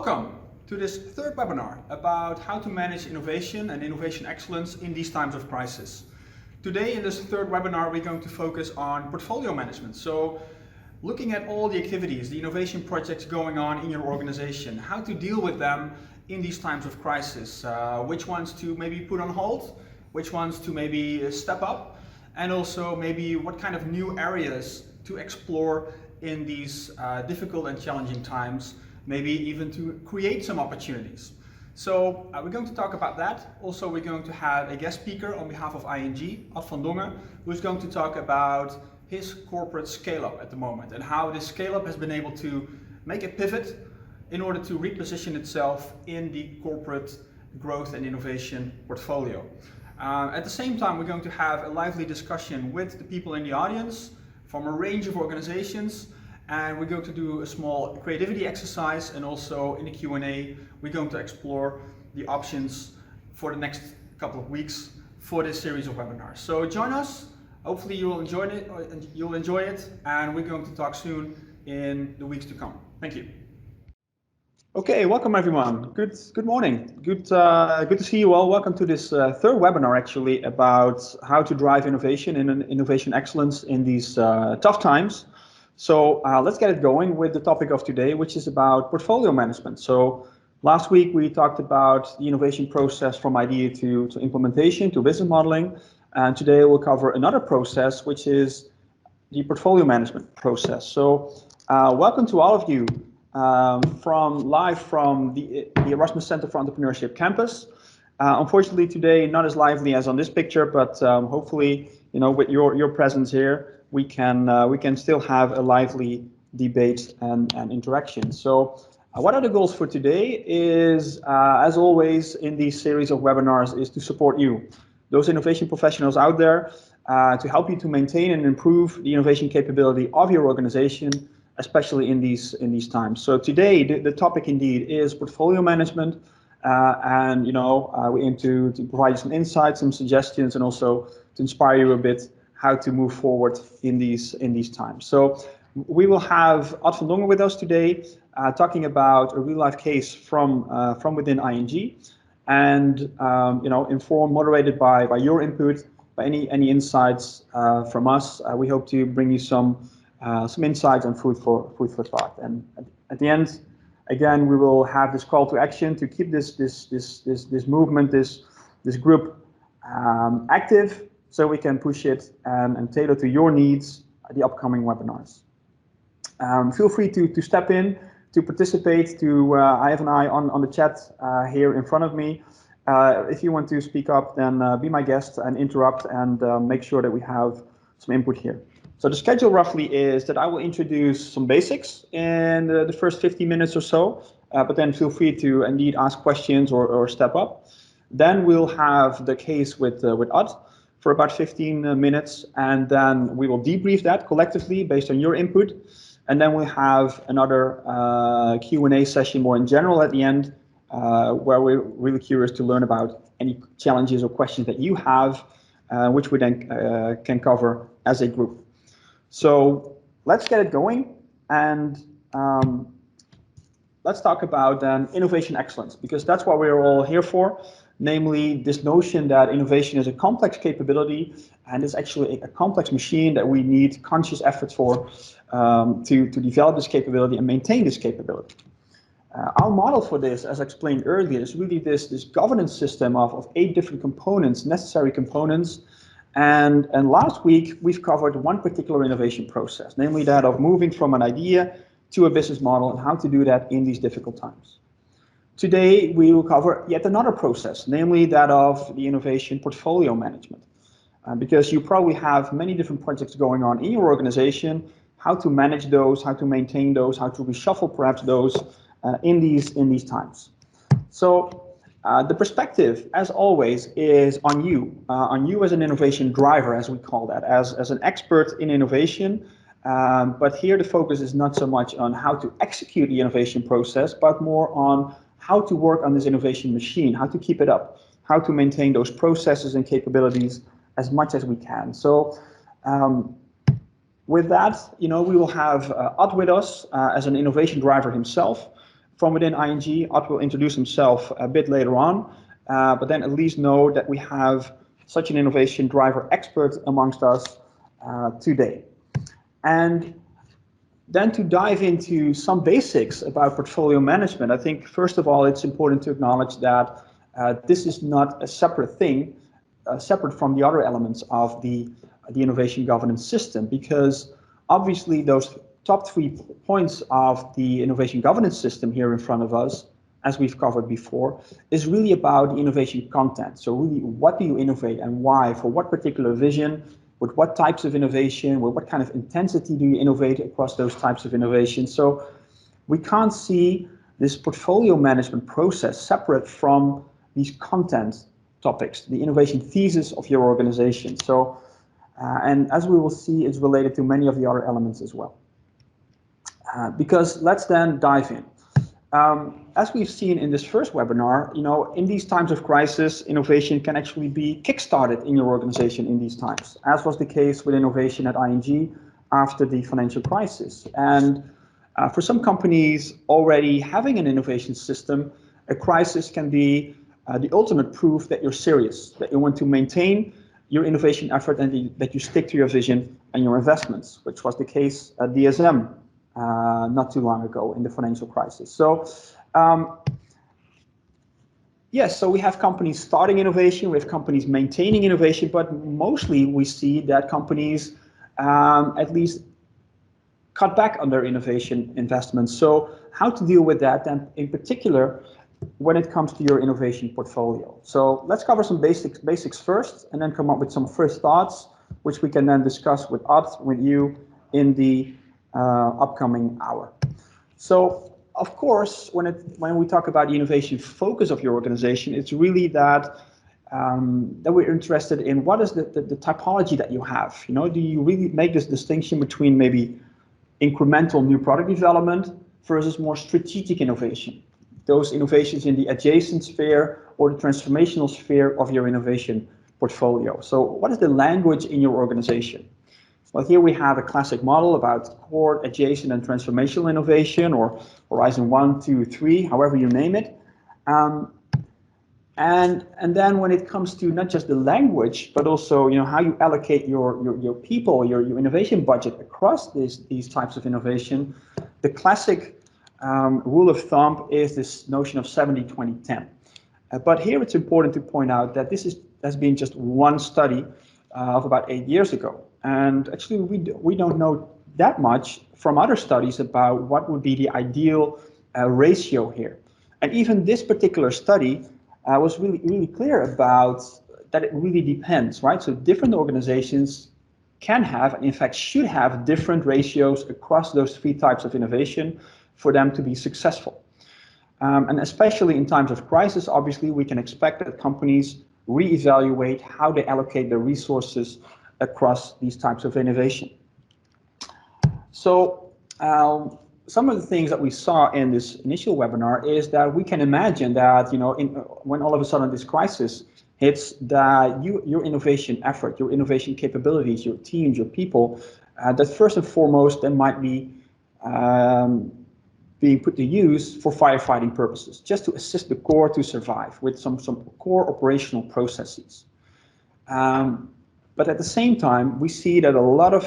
Welcome to this third webinar about how to manage innovation and innovation excellence in these times of crisis. Today in this third webinar we're going to focus on portfolio management. So looking at all the activities, the innovation projects going on in your organization, how to deal with them in these times of crisis, which ones to maybe put on hold, which ones to maybe step up, and also maybe what kind of new areas to explore in these difficult and challenging times, maybe even to create some opportunities. So we're going to talk about that. Also, we're going to have a guest speaker on behalf of ING, Ad van Dongen, who's going to talk about his corporate scale-up at the moment and how this scale-up has been able to make a pivot in order to reposition itself in the corporate growth and innovation portfolio. At the same time, we're going to have a lively discussion with the people in the audience from a range of organizations, and we're going to do a small creativity exercise, and also in the Q&A we're going to explore the options for the next couple of weeks for this series of webinars. So join us, hopefully you'll enjoy it, and we're going to talk soon in the weeks to come. Thank you. Okay, welcome everyone. Good morning. Good to see you all. Welcome to this third webinar actually about how to drive innovation and innovation excellence in these tough times. So let's get it going with the topic of today, which is about portfolio management. So last week we talked about the innovation process from idea to implementation to business modeling, and today we'll cover another process, which is the portfolio management process. So welcome to all of you live from the Erasmus Center for Entrepreneurship campus. Unfortunately today not as lively as on this picture, but hopefully with your presence here we can still have a lively debate and interaction. So what are the goals for today is, as always in these series of webinars, is to support you, those innovation professionals out there, to help you to maintain and improve the innovation capability of your organization, especially in these times. So today the topic indeed is portfolio management, and we aim to provide some insights, some suggestions, and also to inspire you a bit how to move forward in these times. So we will have Ad van Dongen with us today, talking about a real-life case from within ING, and informed, moderated by your input, by any insights from us. We hope to bring you some insights and food for thought. And at the end, again, we will have this call to action to keep this movement, this group active, so we can push it and tailor to your needs the upcoming webinars. Feel free to step in, to participate. I have an eye on the chat here in front of me. If you want to speak up, then be my guest and interrupt, and make sure that we have some input here. So the schedule roughly is that I will introduce some basics in the first 50 minutes or so, but then feel free to indeed ask questions or step up. Then we'll have the case with Ad for about 15 minutes, and then we will debrief that collectively based on your input. And then we'll have another Q&A session more in general at the end, where we're really curious to learn about any challenges or questions that you have, which we then can cover as a group. So let's get it going, and let's talk about then innovation excellence, because that's what we're all here for. Namely, this notion that innovation is a complex capability, and is actually a complex machine that we need conscious efforts for to develop this capability and maintain this capability. Our model for this, as I explained earlier, is really this governance system of 8 different components, necessary components. And last week we've covered one particular innovation process, namely that of moving from an idea to a business model, and how to do that in these difficult times. Today we will cover yet another process, namely that of the innovation portfolio management. Because you probably have many different projects going on in your organization, how to manage those, how to maintain those, how to reshuffle perhaps those in these times. So the perspective, as always, is on you as an innovation driver, as we call that, as an expert in innovation. But here the focus is not so much on how to execute the innovation process, but more on how to work on this innovation machine, how to keep it up, how to maintain those processes and capabilities as much as we can. So with that, we will have Ad with us as an innovation driver himself from within ING. Odd will introduce himself a bit later on, but then at least know that we have such an innovation driver expert amongst us today. And then to dive into some basics about portfolio management, I think first of all it's important to acknowledge that this is not a separate thing, separate from the other elements of the innovation governance system, because obviously those top 3 points of the innovation governance system here in front of us, as we've covered before, is really about the innovation content. So really, what do you innovate and why? For what particular vision? With what types of innovation? With what kind of intensity do you innovate across those types of innovation? So we can't see this portfolio management process separate from these content topics, the innovation thesis of your organization. So, and as we will see, it's related to many of the other elements as well. Because let's then dive in. As we've seen in this first webinar, in these times of crisis, innovation can actually be kickstarted in your organization in these times, as was the case with innovation at ING after the financial crisis. And for some companies already having an innovation system, a crisis can be the ultimate proof that you're serious, that you want to maintain your innovation effort and that you stick to your vision and your investments, which was the case at DSM not too long ago in the financial crisis. So yes, so we have companies starting innovation, we have companies maintaining innovation, but mostly we see that companies at least cut back on their innovation investments. So how to deal with that, and in particular when it comes to your innovation portfolio. So let's cover some basics first, and then come up with some first thoughts, which we can then discuss with you in the upcoming hour. So of course, when we talk about the innovation focus of your organization, it's really that we're interested in what is the typology that you have. Do you really make this distinction between maybe incremental new product development versus more strategic innovation? Those innovations in the adjacent sphere or the transformational sphere of your innovation portfolio. So what is the language in your organization? Well, here we have a classic model about core, adjacent, and transformational innovation, or Horizon 1, 2, 3, however you name it. And then when it comes to not just the language, but also how you allocate your people, your innovation budget across these types of innovation, the classic rule of thumb is this notion of 70-20-10. But here it's important to point out that this has been just one study of about 8 years ago. And actually we don't know that much from other studies about what would be the ideal ratio here. And even this particular study was really clear about that it really depends, right? So different organizations can have, and in fact should have, different ratios across those 3 types of innovation for them to be successful. And especially in times of crisis, obviously we can expect that companies reevaluate how they allocate their resources across these types of innovation. So some of the things that we saw in this initial webinar is that we can imagine that when all of a sudden this crisis hits, that your innovation effort, your innovation capabilities, your teams, your people, that first and foremost then might be being put to use for firefighting purposes, just to assist the core to survive with some core operational processes. But at the same time, we see that a lot of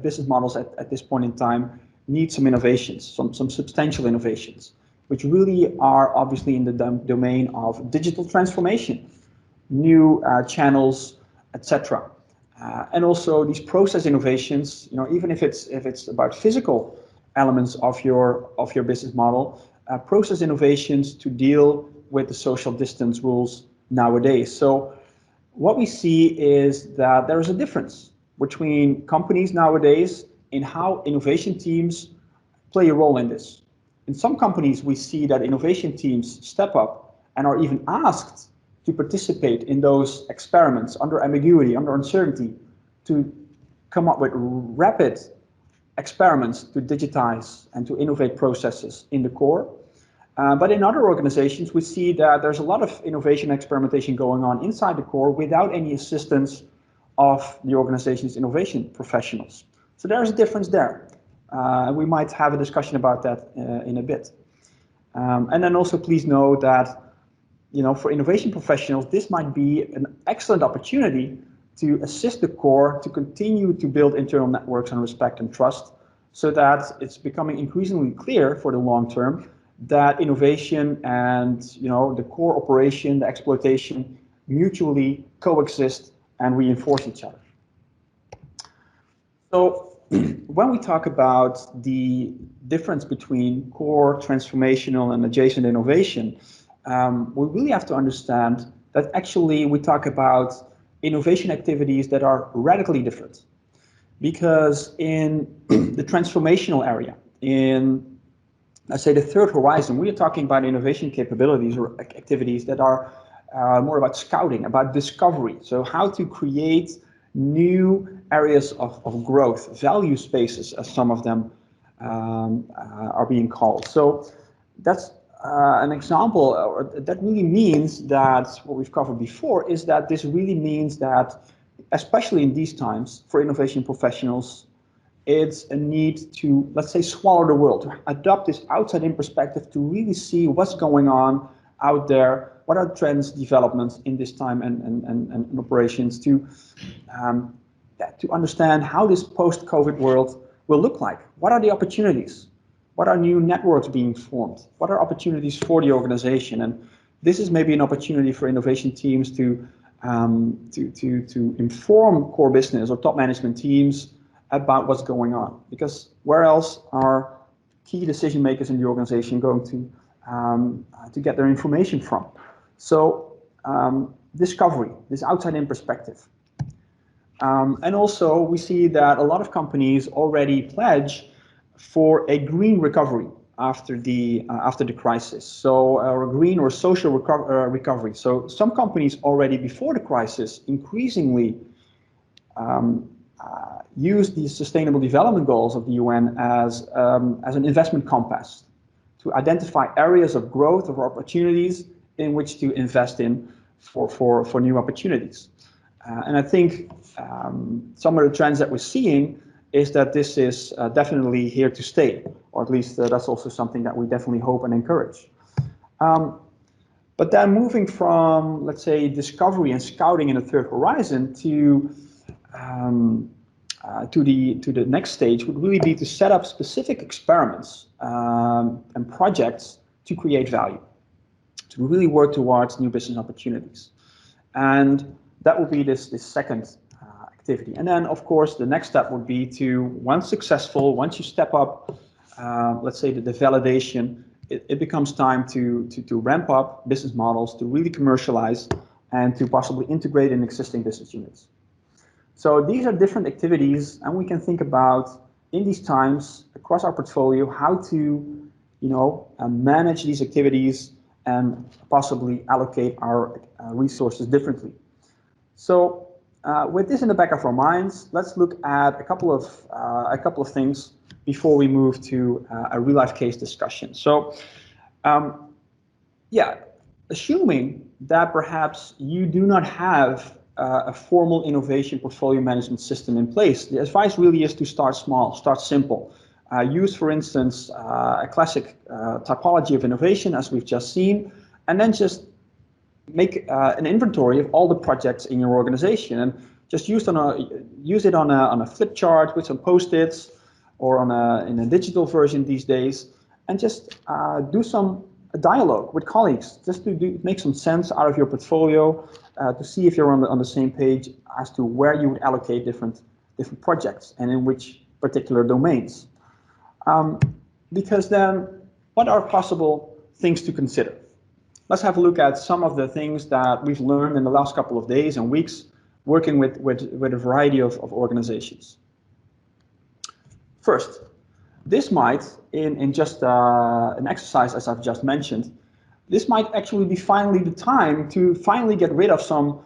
business models at this point in time need some innovations, some substantial innovations, which really are obviously in the domain of digital transformation, new channels, etc. And also these process innovations, even if it's about physical elements of your business model, process innovations to deal with the social distance rules nowadays. So what we see is that there is a difference between companies nowadays in how innovation teams play a role in this. In some companies, we see that innovation teams step up and are even asked to participate in those experiments under ambiguity, under uncertainty, to come up with rapid experiments to digitize and to innovate processes in the core. But in other organizations, we see that there's a lot of innovation experimentation going on inside the core without any assistance of the organization's innovation professionals. So there's a difference there. We might have a discussion about that in a bit. And then also please know that, for innovation professionals, this might be an excellent opportunity to assist the core to continue to build internal networks and respect and trust, so that it's becoming increasingly clear for the long term that innovation and the core operation, the exploitation, mutually coexist and reinforce each other. So when we talk about the difference between core, transformational, and adjacent innovation, we really have to understand that actually we talk about innovation activities that are radically different. Because in the transformational area, in, let's say, the third horizon, we are talking about innovation capabilities or activities that are more about scouting, about discovery. So how to create new areas of growth, value spaces, as some of them are being called. So that's an example. That really means that what we've covered before is that this really means that, especially in these times, for innovation professionals, it's a need to, let's say, swallow the world, to adopt this outside-in perspective, to really see what's going on out there, what are trends, developments in this time and operations, to understand how this post-COVID world will look like. What are the opportunities? What are new networks being formed? What are opportunities for the organization? And this is maybe an opportunity for innovation teams to inform core business or top management teams about what's going on. Because where else are key decision makers in the organization going to get their information from? So discovery, this outside-in perspective. And also we see that a lot of companies already pledge for a green recovery after the crisis, so a green or social recovery. So some companies already before the crisis increasingly use the Sustainable Development Goals of the UN as an investment compass to identify areas of growth or opportunities in which to invest in for new opportunities. And I think some of the trends that we're seeing is that this is definitely here to stay, or at least that's also something that we definitely hope and encourage. But then moving from, let's say, discovery and scouting in the third horizon to the next stage would really be to set up specific experiments and projects to create value, to really work towards new business opportunities. And that would be this second activity. And then, of course, the next step would be to, once successful, once you step up, let's say, the validation, it becomes time to ramp up business models, to really commercialize, and to possibly integrate in existing business units. So these are different activities, and we can think about, in these times, across our portfolio, how to, manage these activities and possibly allocate our resources differently. So with this in the back of our minds, let's look at a couple of things before we move to a real-life case discussion. So, assuming that perhaps you do not have a formal innovation portfolio management system in place, the advice really is to start small, start simple. Use, for instance, a classic typology of innovation, as we've just seen, and then just make an inventory of all the projects in your organization, and just use it on a flip chart with some post-its, or in a digital version these days, and just do some dialogue with colleagues, just to make some sense out of your portfolio, to see if you're on the same page as to where you would allocate different projects and in which particular domains. Because then, what are possible things to consider? Let's have a look at some of the things that we've learned in the last couple of days and weeks working with a variety of organizations. First, this might, in just an exercise as I've just mentioned, this might actually be finally the time to finally get rid of some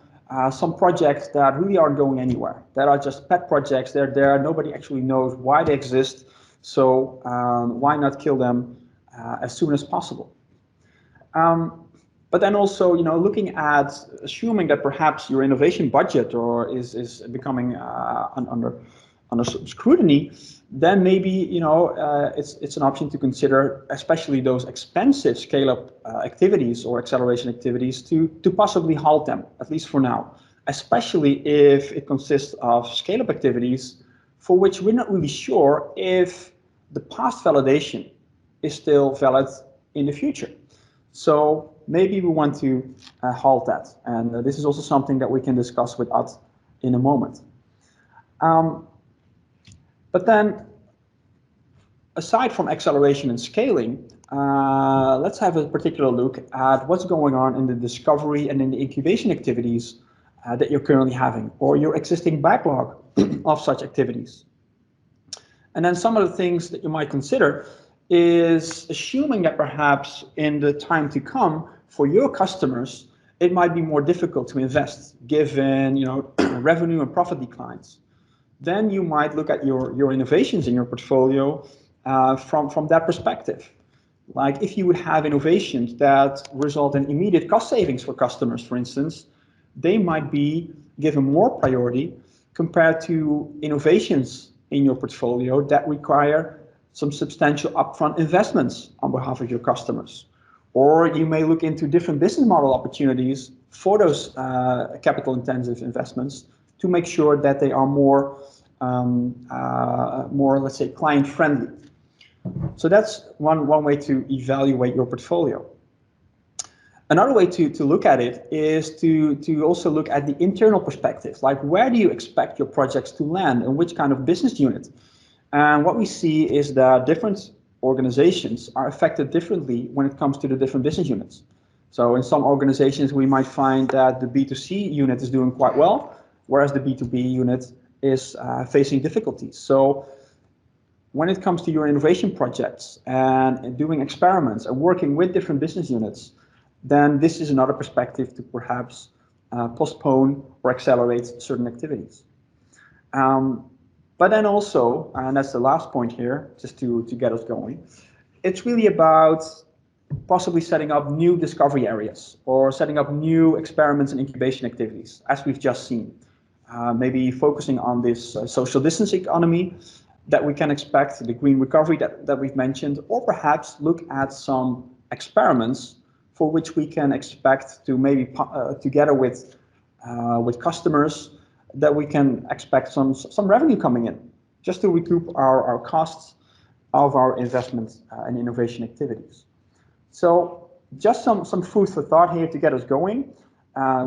projects that really aren't going anywhere, that are just pet projects. They're there, nobody actually knows why they exist, so why not kill them as soon as possible? But then also, looking at assuming that perhaps your innovation budget is becoming under scrutiny, then maybe it's an option to consider, especially those expensive scale-up activities or acceleration activities, to possibly halt them, at least for now. Especially if it consists of scale-up activities for which we're not really sure if the past validation is still valid in the future. So maybe we want to halt that, and this is also something that we can discuss with Ad in a moment. But then, aside from acceleration and scaling, let's have a particular look at what's going on in the discovery and in the incubation activities that you're currently having, or your existing backlog of such activities. And then some of the things that you might consider is assuming that perhaps in the time to come for your customers, it might be more difficult to invest given revenue and profit declines. Then you might look at your innovations in your portfolio from that perspective. Like if you would have innovations that result in immediate cost savings for customers, for instance, they might be given more priority compared to innovations in your portfolio that require some substantial upfront investments on behalf of your customers. Or you may look into different business model opportunities for those capital intensive investments to make sure that they are more, let's say, client friendly. So that's one way to evaluate your portfolio. Another way to look at it is to also look at the internal perspective, like where do you expect your projects to land and which kind of business unit? And what we see is that different organizations are affected differently when it comes to the different business units. So in some organizations, we might find that the B2C unit is doing quite well, whereas the B2B unit is facing difficulties. So when it comes to your innovation projects and doing experiments and working with different business units, then this is another perspective to perhaps postpone or accelerate certain activities. But then also, and that's the last point here, just to get us going, it's really about possibly setting up new discovery areas or setting up new experiments and incubation activities, as we've just seen. Maybe focusing on this social distance economy that we can expect, the green recovery that we've mentioned, or perhaps look at some experiments for which we can expect to maybe together with customers that we can expect some revenue coming in, just to recoup our costs of our investment and innovation activities. So just some food for thought here to get us going,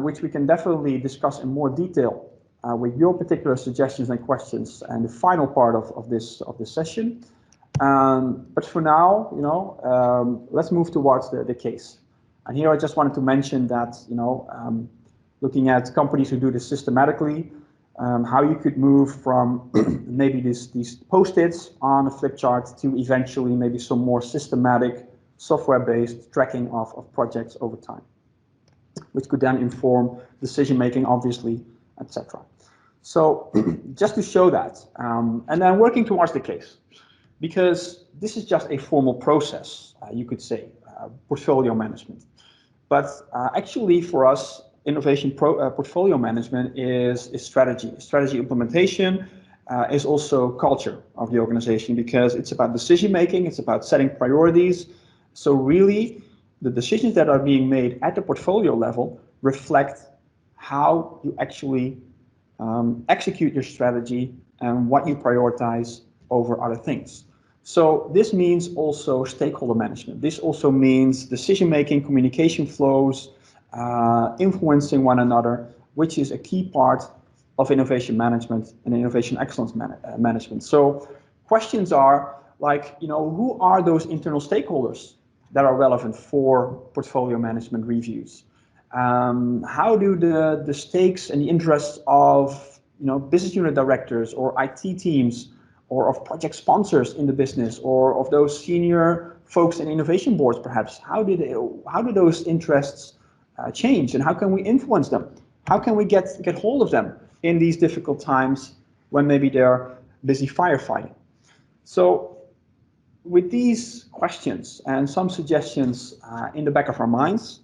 which we can definitely discuss in more detail with your particular suggestions and questions and the final part of this session. But for now, let's move towards the case. And here I just wanted to mention that, looking at companies who do this systematically, how you could move from maybe these post-its on a flip chart to eventually maybe some more systematic software-based tracking of projects over time, which could then inform decision-making, obviously, etc. So just to show that, and then working towards the case, because this is just a formal process, you could say, portfolio management. But actually for us, innovation portfolio management is strategy. Strategy implementation is also culture of the organization, because it's about decision making, it's about setting priorities. So really, the decisions that are being made at the portfolio level reflect how you actually execute your strategy and what you prioritize over other things. So this means also stakeholder management. This also means decision making, communication flows, influencing one another, which is a key part of innovation management and innovation excellence management. So questions are like, who are those internal stakeholders that are relevant for portfolio management reviews? How do the stakes and the interests of business unit directors or IT teams or of project sponsors in the business or of those senior folks in innovation boards perhaps, how do those interests change, and how can we influence them? How can we get hold of them in these difficult times when maybe they're busy firefighting? So with these questions and some suggestions in the back of our minds,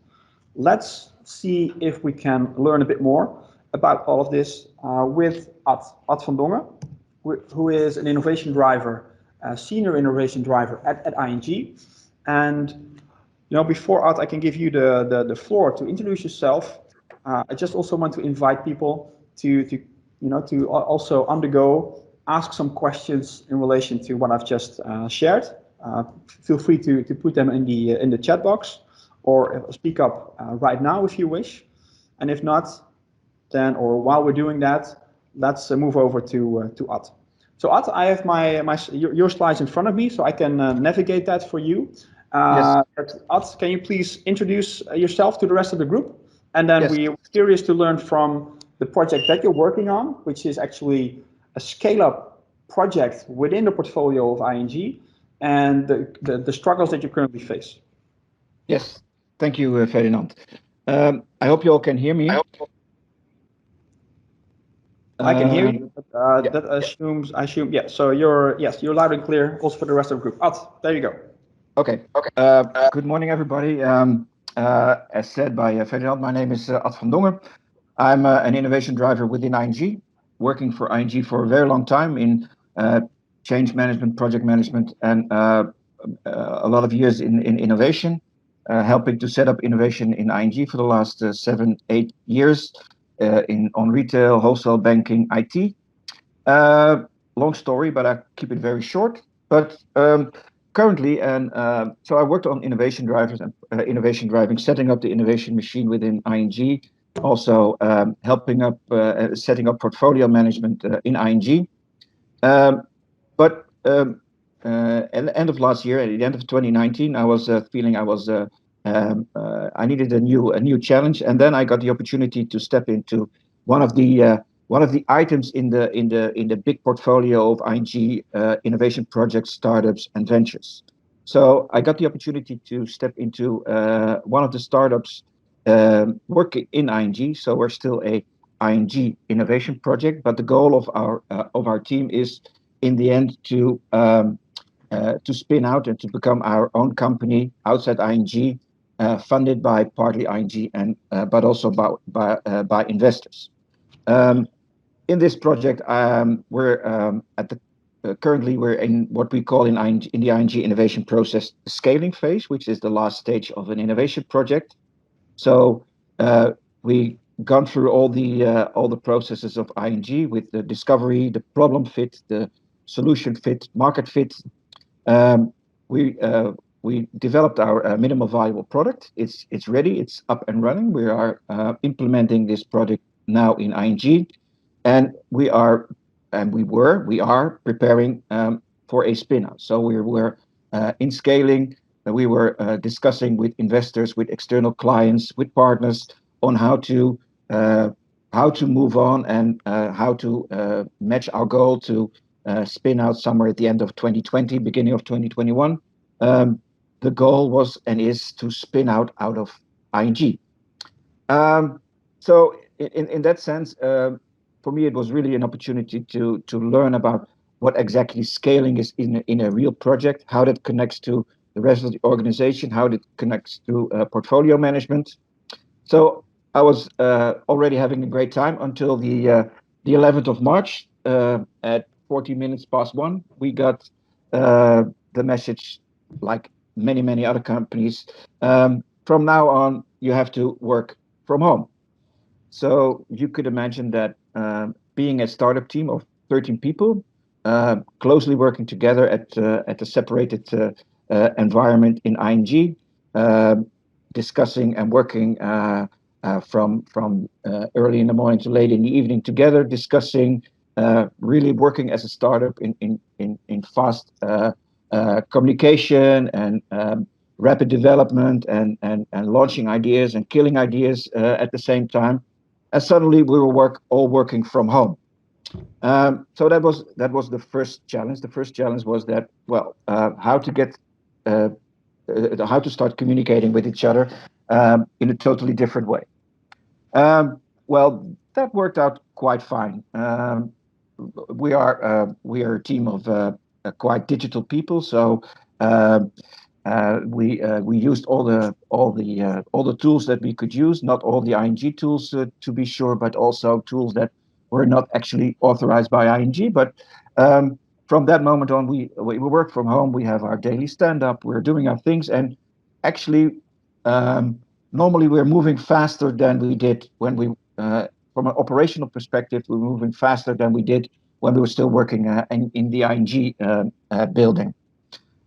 let's see if we can learn a bit more about all of this with Ad van Dongen. who is an innovation driver, a senior innovation driver at ING. And before Art, I can give you the floor to introduce yourself. I just also want to invite people to also undergo, ask some questions in relation to what I've just shared. Feel free to put them in the chat box, or speak up right now if you wish. And if not, then, or while we're doing that, let's move over to Ad. So Ad, I have your slides in front of me, so I can navigate that for you. Yes. Ad, can you please introduce yourself to the rest of the group? And then Yes. we're curious to learn from the project that you're working on, which is actually a scale-up project within the portfolio of ING, and the struggles that you currently face. Yes. Thank you, Ferdinand. I hope you all can hear me. I can hear you, but yeah. that I assume, yeah. So you're loud and clear also for the rest of the group. Ad, there you go. Okay. Good morning, everybody. As said by Ferdinand, my name is Ad van Dongen. I'm an innovation driver within ING, working for ING for a very long time in change management, project management, and a lot of years in innovation, helping to set up innovation in ING for the last 7-8 years on retail, wholesale banking, IT. Long story, but I keep it very short. But currently, so I worked on innovation drivers and innovation driving, setting up the innovation machine within ING, also helping up setting up portfolio management in ING. But at the end of last year, at the end of 2019, I was feeling I needed a new challenge, and then I got the opportunity to step into one of the items in the big portfolio of ING innovation projects, startups, and ventures. So I got the opportunity to step into one of the startups working in ING. So we're still a ING innovation project, but the goal of our team is in the end to spin out and to become our own company outside ING, funded by partly ING and but also by investors. In this project, currently we're in what we call in the ING innovation process the scaling phase, which is the last stage of an innovation project. So we gone through all the processes of ING with the discovery, the problem fit, the solution fit, market fit. We developed our minimal viable product. It's ready. It's up and running. We are implementing this project now in ING, and we are preparing for a spin-out. So we were in scaling. We were discussing with investors, with external clients, with partners on how to move on and how to match our goal to spin out somewhere at the end of 2020, beginning of 2021. The goal was and is to spin out of ING. So in that sense, for me, it was really an opportunity to learn about what exactly scaling is in a real project, how that connects to the rest of the organization, how it connects to portfolio management. So I was already having a great time until the 11th of March at 40 minutes past 1. We got the message, like many other companies, from now on you have to work from home. So you could imagine that being a startup team of 13 people, closely working together at a separated environment in ING, discussing and working from early in the morning to late in the evening together, discussing, really working as a startup in fast communication and rapid development and launching ideas and killing ideas at the same time. And suddenly we were all working from home. So that was the first challenge. The first challenge was that, how to start communicating with each other in a totally different way. Well, that worked out quite fine. We are a team of quite digital people, so we used all the tools that we could use, not all the ING tools to be sure, but also tools that were not actually authorized by ING. But From that moment on, we work from home. We have our daily stand-up. We're doing our things, and actually, um, normally we're moving faster than we did when we, from an operational perspective, we're moving faster than we did when we were still working in the ING building.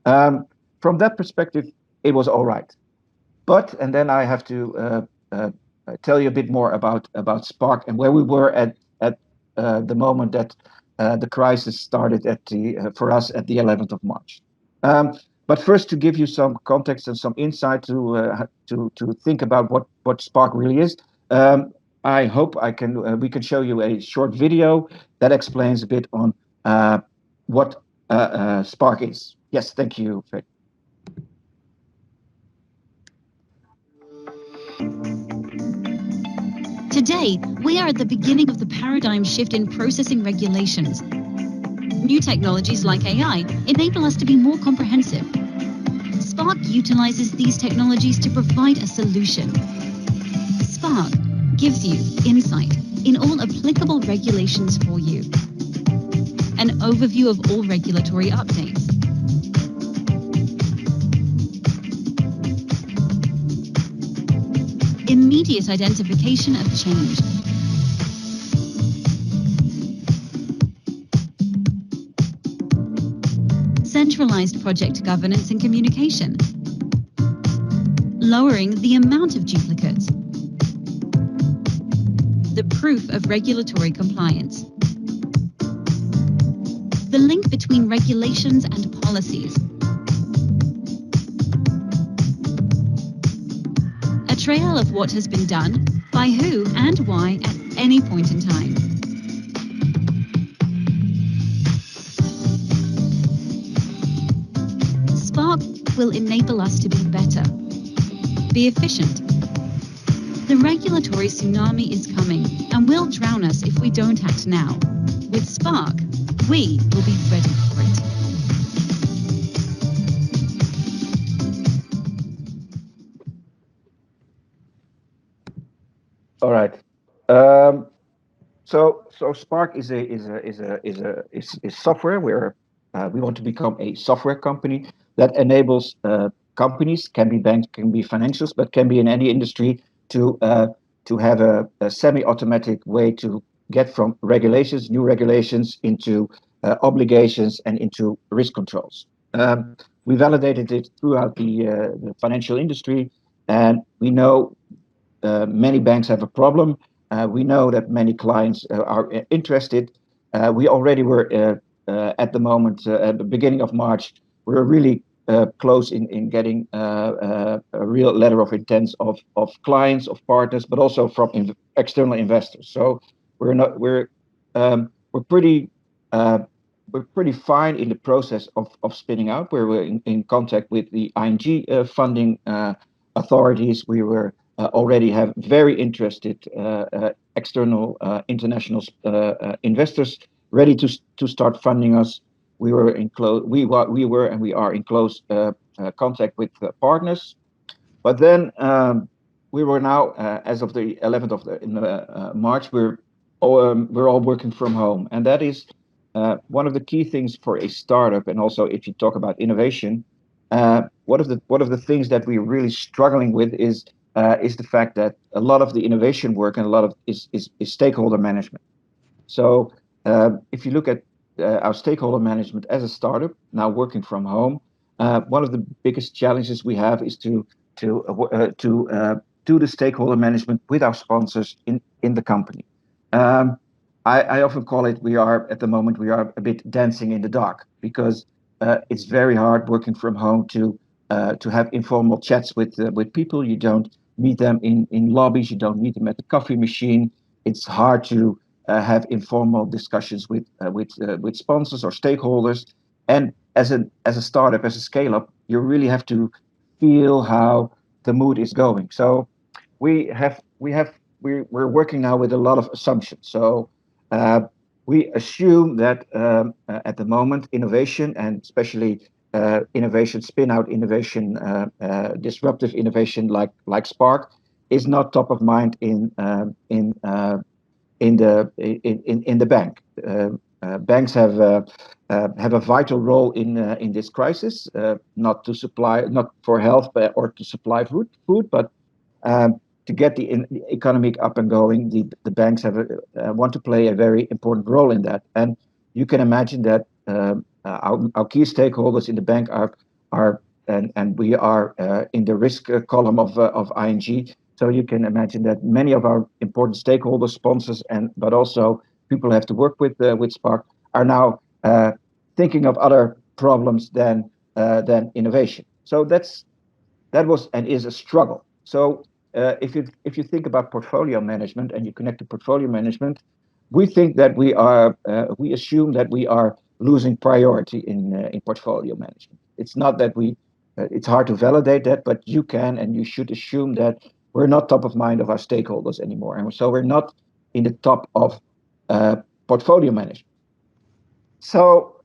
Um, from that perspective, it was all right. But and then I have to tell you a bit more about Spark and where we were at the moment that the crisis started for us at the 11th of March. But first, to give you some context and some insight to think about what Spark really is, I hope we can show you a short video that explains a bit on what Spark is. Yes, thank you, Fred. Today, we are at the beginning of the paradigm shift in processing regulations. New technologies like AI enable us to be more comprehensive. Spark utilizes these technologies to provide a solution. Spark gives you insight in all applicable regulations for you. An overview of all regulatory updates. Immediate identification of change. Centralized project governance and communication. Lowering the amount of duplicates. The proof of regulatory compliance. The link between regulations and policies. A trail of what has been done, by who and why at any point in time. Spark will enable us to be better, be efficient. The regulatory tsunami is coming and will drown us if we don't act now. With Spark, we will be ready for it. All right. So Spark is software where we want to become a software company that enables companies, can be banks, can be financials, but can be in any industry to have a semi-automatic way to get from new regulations into obligations and into risk controls. We validated it throughout the financial industry, and we know many banks have a problem. We know that many clients are interested. We already were at the moment, at the beginning of March, we were really close in getting a real letter of intent of clients, of partners, but also from external investors. So we're not we're pretty fine in the process of spinning out. We're in contact with the ING funding authorities. We were already have very interested external international investors ready to start funding us. We were and we are in close contact with partners. But then we were now, as of the 11th of March, we're all working from home, and that is one of the key things for a startup. And also, if you talk about innovation, one of the things that we're really struggling with is the fact that a lot of the innovation work and a lot of is stakeholder management. So if you look at our stakeholder management as a startup now working from home, one of the biggest challenges we have is to do the stakeholder management with our sponsors in the company. I often call it we are a bit dancing in the dark because it's very hard working from home to have informal chats with people. You don't meet them in lobbies. You don't meet them at the coffee machine. It's hard to have informal discussions with sponsors or stakeholders. And as a startup, as a scale up, you really have to feel how the mood is going. So we're working now with a lot of assumptions. So we assume that at the moment, innovation and especially innovation, spin out innovation, disruptive innovation like Spark is not top of mind in the bank. banks have a vital role in this crisis, not for health or to supply food, but to get the economy up and going. The banks want to play a very important role in that, and you can imagine that our key stakeholders in the bank are and we are in the risk column of ING. So you can imagine that many of our important stakeholders, sponsors, but also people who have to work with Spark are now thinking of other problems than innovation. So that was and is a struggle. So if you think about portfolio management and you connect to portfolio management, we think that we assume that we are losing priority in portfolio management. It's not that it's hard to validate that, but you can and you should assume that we're not top of mind of our stakeholders anymore, and so we're not in the top of portfolio management. So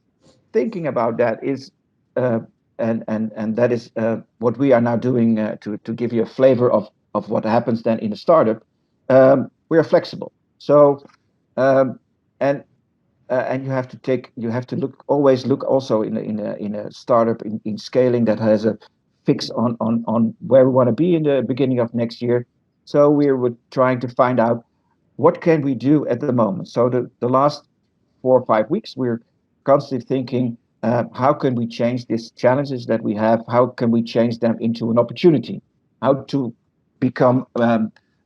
thinking about that is and that is what we are now doing to give you a flavor of what happens then in a startup. We are flexible. So and you have to always look also in a startup in scaling that has a fix on where we want to be in the beginning of next year. So we were trying to find out what can we do at the moment. So the last 4 or 5 weeks, we're constantly thinking, how can we change these challenges that we have? How can we change them into an opportunity? How to become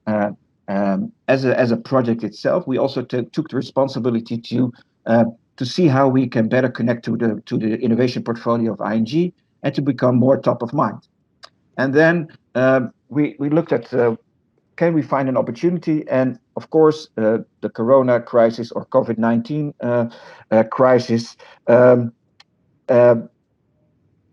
as a project itself. We also took the responsibility to see how we can better connect to the innovation portfolio of ING and to become more top of mind. And then we looked at can we find an opportunity? And of course, the Corona crisis or COVID-19 crisis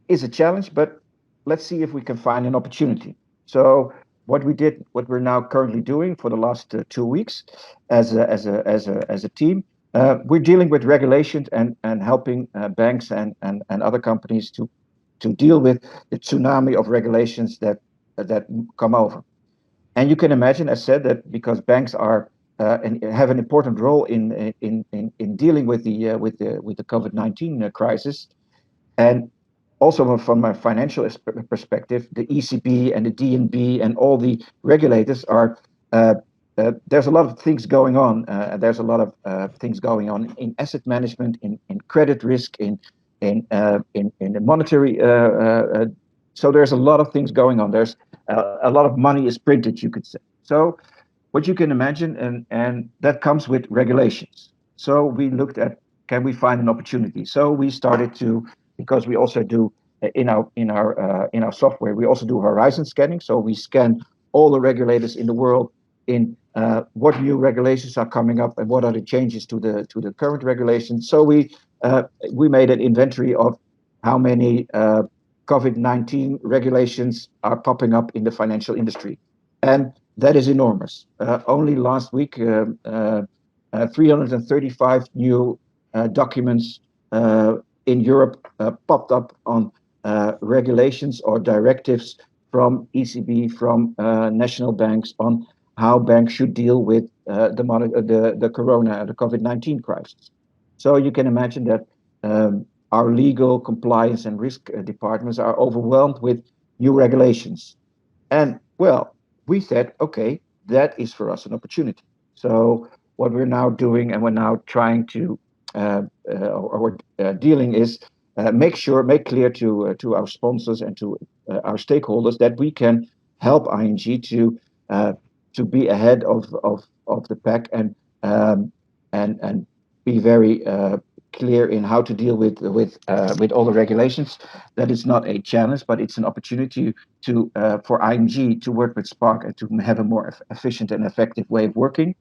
is a challenge, but let's see if we can find an opportunity. So what we're now currently doing for the last 2 weeks as a team, we're dealing with regulations and helping banks and other companies to deal with the tsunami of regulations that come over. And you can imagine, as said, that because banks are and have an important role in dealing with the COVID-19 crisis, and also from a financial perspective, the ECB and the DNB and all the regulators are. There's a lot of things going on. There's a lot of things going on in asset management, in credit risk, in the monetary. So there's a lot of things going on. There's a lot of money is printed, you could say. So what you can imagine, and that comes with regulations. So we looked at, can we find an opportunity? So we started to, because we also do in our software, we also do horizon scanning. So we scan all the regulators in the world in what new regulations are coming up and what are the changes to the current regulations. So we made an inventory of how many COVID-19 regulations are popping up in the financial industry, and that is enormous. Only last week, 335 new documents in Europe popped up on regulations or directives from ECB, from national banks on how banks should deal with the Corona, the COVID-19 crisis. So you can imagine that our legal, compliance, and risk departments are overwhelmed with new regulations. And well, we said, okay, that is for us an opportunity. So what we're now doing, and we're now trying to dealing is make clear to our sponsors and to our stakeholders that we can help ING to be ahead of the pack and be very clear in how to deal with all the regulations. That is not a challenge, but it's an opportunity for ING to work with Spark and to have a more efficient and effective way of working.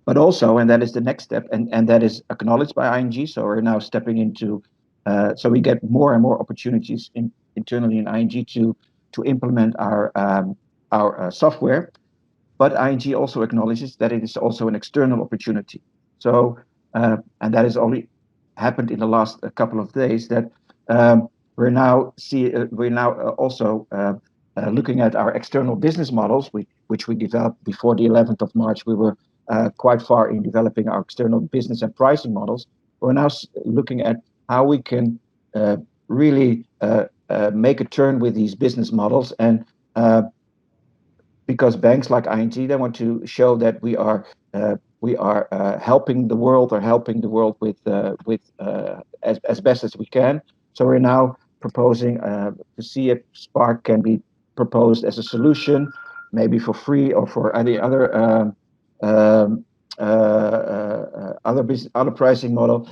But also, and that is the next step, and that is acknowledged by ING. So we're now stepping into, so we get more and more opportunities internally in ING to implement our software. But ING also acknowledges that it is also an external opportunity. So, and that has only happened in the last couple of days. That we're now also looking at our external business models, which we developed before the 11th of March. We were quite far in developing our external business and pricing models. we're now looking at how we can really make a turn with these business models, and because banks like ING, they want to show that we are helping the world, or helping the world with as best as we can. So we're now proposing to see if Spark can be proposed as a solution, maybe for free or for any other other pricing model,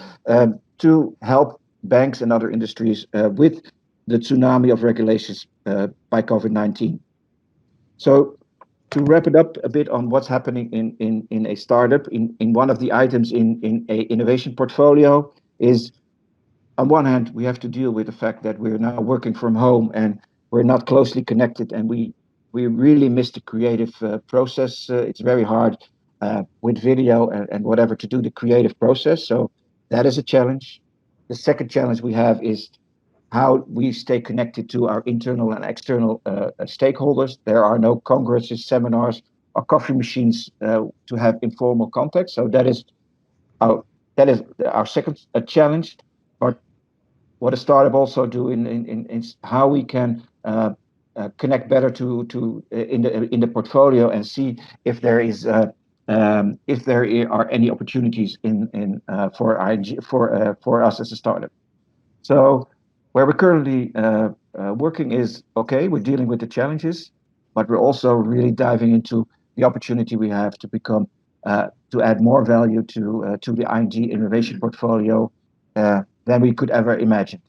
to help banks and other industries with the tsunami of regulations by COVID-19. So to wrap it up a bit on what's happening in a startup, in one of the items in a innovation portfolio is, on one hand, we have to deal with the fact that we're now working from home and we're not closely connected, and we really miss the creative process. It's very hard with video and whatever to do the creative process. So that is a challenge. The second challenge we have is how we stay connected to our internal and external stakeholders. There are no congresses, seminars, or coffee machines to have informal contact. So that is our second challenge. But what a startup also do in how we can connect better to in the portfolio and see if there are any opportunities for ING for us as a startup. So where we're currently working is, okay, we're dealing with the challenges, but we're also really diving into the opportunity we have to become to add more value to the ING innovation portfolio than we could ever imagine.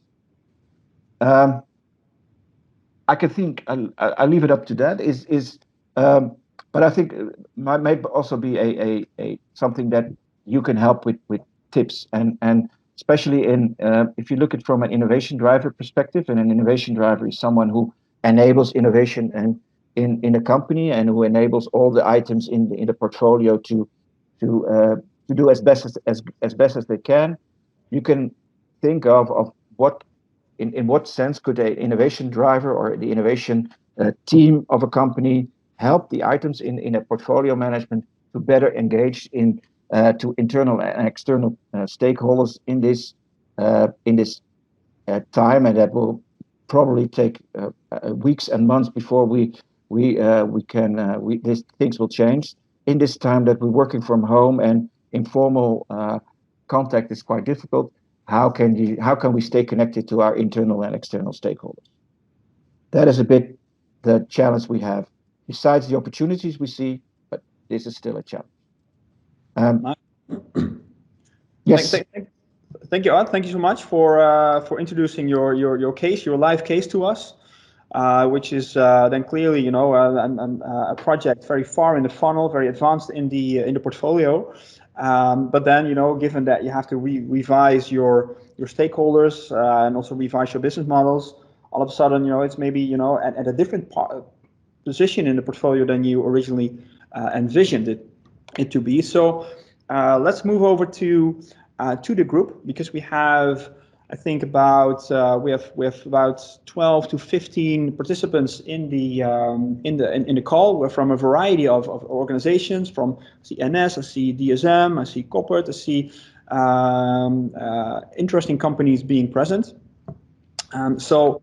I can think I leave it up to that. But I think may also be a something that you can help with tips, and especially if you look at from an innovation driver perspective, and an innovation driver is someone who enables innovation and in a company, and who enables all the items in the portfolio to do as best as they can. You can think of what in what sense could an innovation driver or the innovation team of a company help the items in a portfolio management to better engage to internal and external stakeholders in this time, and that will probably take weeks and months before these things will change. In this time that we're working from home and informal contact is quite difficult, how can we stay connected to our internal and external stakeholders? That is a bit the challenge we have. Besides the opportunities we see, but this is still a challenge. Yes. Thank you, Art. Thank you so much for introducing your case, your live case to us, which is then clearly a project very far in the funnel, very advanced in the portfolio. But then given that you have to revise your stakeholders and also revise your business models, all of a sudden it's maybe at a different position in the portfolio than you originally envisioned it to be. So let's move over to the group, because we have, I think, about we have about 12 to 15 participants in the call. We're from a variety of organizations. From I see NS, I see DSM, I see Koppert, I see interesting companies being present. So,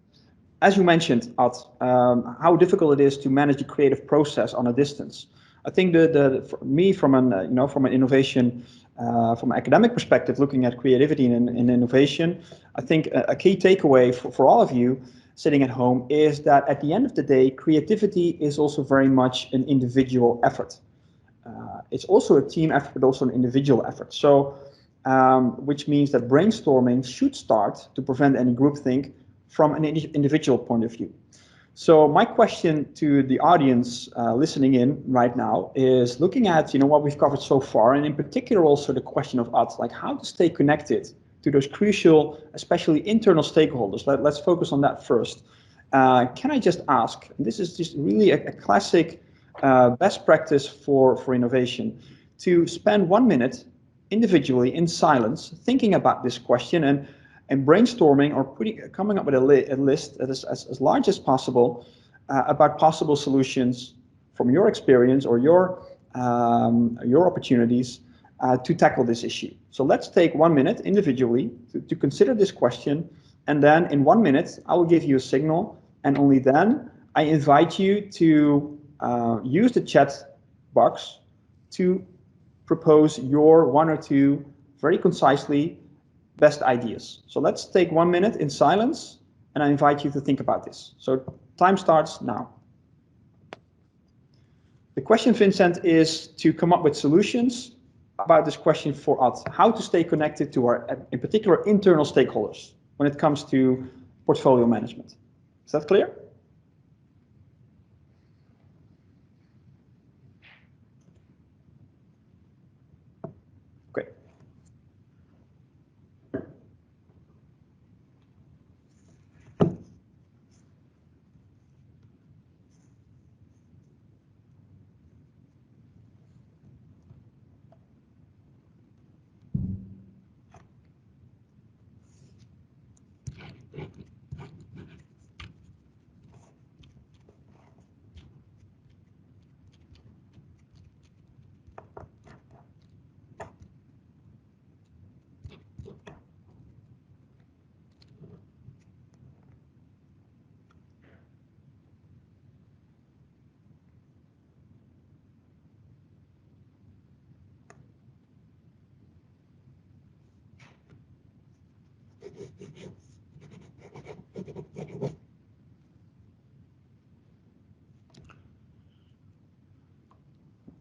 as you mentioned, Ad, how difficult it is to manage the creative process on a distance. I think for me, from an innovation, from an academic perspective, looking at creativity and innovation, I think a key takeaway for all of you sitting at home is that at the end of the day, creativity is also very much an individual effort. It's also a team effort, but also an individual effort. So, which means that brainstorming should start to prevent any groupthink from an individual point of view. So my question to the audience listening in right now is looking at what we've covered so far, and in particular also the question of us, like how to stay connected to those crucial, especially internal stakeholders. Let's focus on that first. Can I just ask, and this is just really a classic best practice for innovation, to spend 1 minute individually in silence thinking about this question and brainstorming or coming up with a list that is as large as possible about possible solutions from your experience or your opportunities to tackle this issue. So let's take 1 minute individually to consider this question, and then in 1 minute I will give you a signal, and only then I invite you to use the chat box to propose your 1 or 2 very concisely best ideas. So let's take 1 minute in silence, and I invite you to think about this. So time starts now. The question, Vincent, is to come up with solutions about this question for us, how to stay connected to our, in particular, internal stakeholders when it comes to portfolio management. Is that clear? Okay.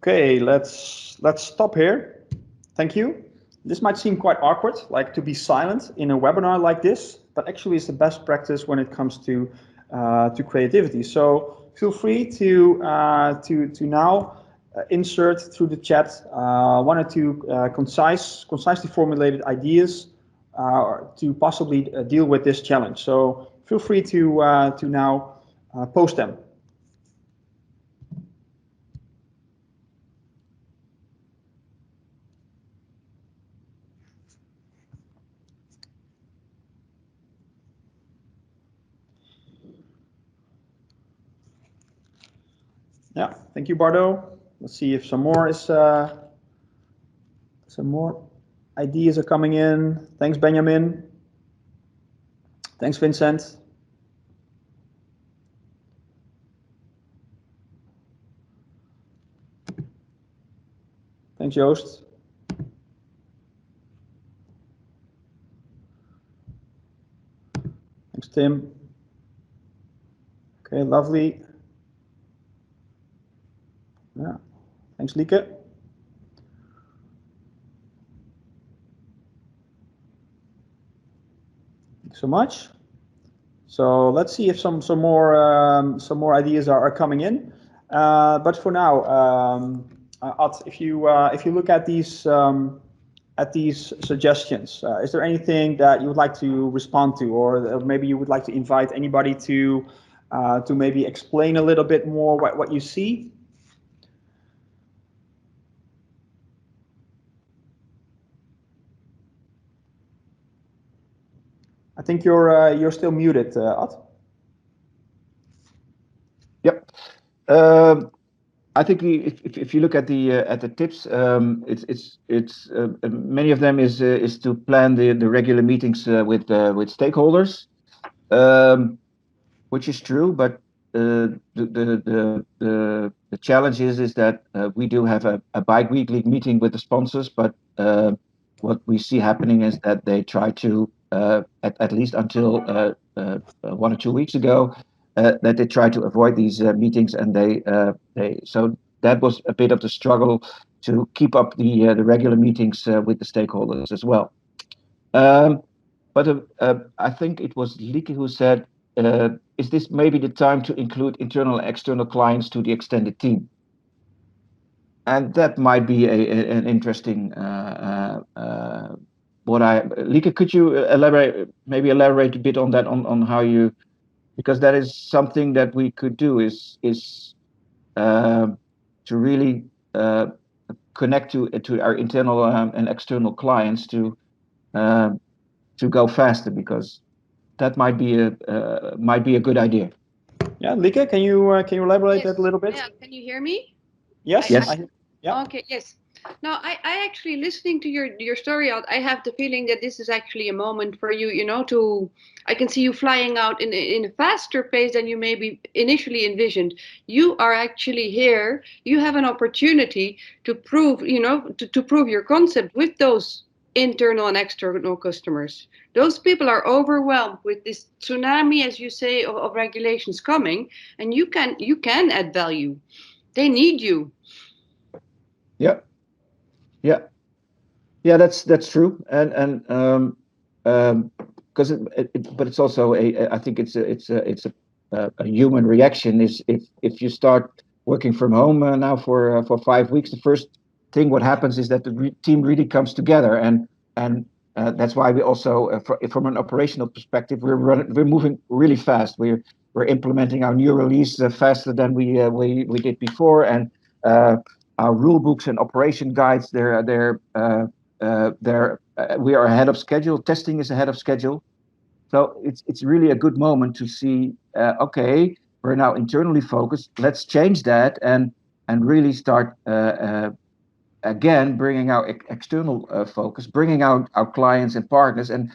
Okay, let's stop here. Thank you. This might seem quite awkward, like to be silent in a webinar like this, but actually it's the best practice when it comes to creativity. So feel free to now insert through the chat 1 or 2 concisely formulated ideas to possibly deal with this challenge. So feel free to now post them. Yeah, thank you, Bardo. Let's see if some more ideas are coming in. Thanks, Benjamin. Thanks, Vincent. Thanks, Joost. Thanks, Tim. Okay, lovely. Yeah, thanks, Lieke. Thanks so much. So let's see if some more ideas are coming in. But for now, Ad, if you look at these suggestions, is there anything that you would like to respond to, or maybe you would like to invite anybody to maybe explain a little bit more what you see? I think you're still muted, Ad. Yep. I think if you look at the tips, it's many of them is to plan the regular meetings with stakeholders, which is true. But the challenge is that we do have a bi-weekly meeting with the sponsors, but what we see happening is that they try to at least until 1 or 2 weeks ago. That they try to avoid these meetings, and so that was a bit of the struggle to keep up the regular meetings with the stakeholders as well. But I think it was Lieke who said, "Is this maybe the time to include internal and external clients to the extended team?" And that might be an interesting. Lieke, could you elaborate a bit on that, on how you? Because that is something that we could do is to really connect to our internal and external clients to go faster, because that might be a good idea. Yeah, Lieke, can you elaborate Yes. that a little bit? Yeah, can you hear me? Yes. Yes. Yeah. Okay. Yes. No, I actually listening to your story out. I have the feeling that this is actually a moment for you, to. I can see you flying out in a faster pace than you maybe initially envisioned. You are actually here. You have an opportunity to prove, to prove your concept with those internal and external customers. Those people are overwhelmed with this tsunami, as you say, of regulations coming, and you can add value. They need you. Yeah, yeah, yeah. That's true, and because but it's also I think it's a human reaction. Is if you start working from home now for 5 weeks, the first thing what happens is that the team really comes together, and that's why we also from an operational perspective we're moving really fast. We're implementing our new release faster than we did before, and our rule books and operation guides we are ahead of schedule. Testing is ahead of schedule, so it's really a good moment to see. Okay, we're now internally focused. Let's change that and really start again bringing our external focus, bringing out our clients and partners, and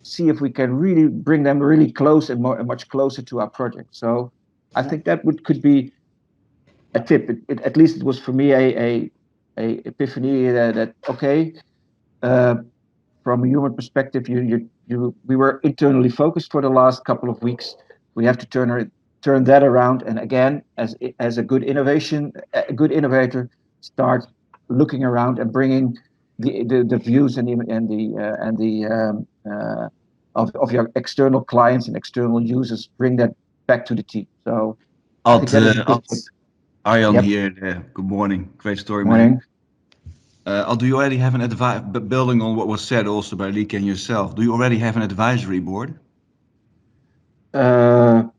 see if we can really bring them really close and much closer to our project. So I think that could be a tip. At least it was for me a epiphany that okay, uh, from a human perspective, we were internally focused for the last couple of weeks. We have to turn that around, and again, as a good innovator, start looking around and bringing the views of your external clients and external users, bring that back to the team. So I think Ad, that is a good tip. Arjan Yep. here. Good morning. Great story, man. Morning. Ad, do you already have an advice, building on what was said also by Lieke and yourself, do you already have an advisory board? No,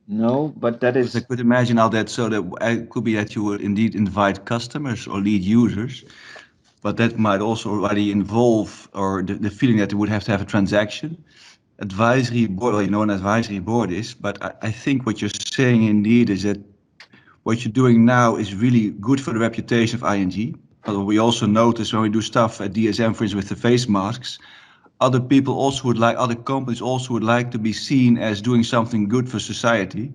no, but that Because I is could imagine how that, so that it could be that you would indeed invite customers or lead users, but that might also already involve, or the feeling that you would have to have a transaction. Advisory board, well, you know what an advisory board is, but I think what you're saying indeed is that what you're doing now is really good for the reputation of ING. But we also notice when we do stuff at DSM, for instance, with the face masks, other companies also would like to be seen as doing something good for society.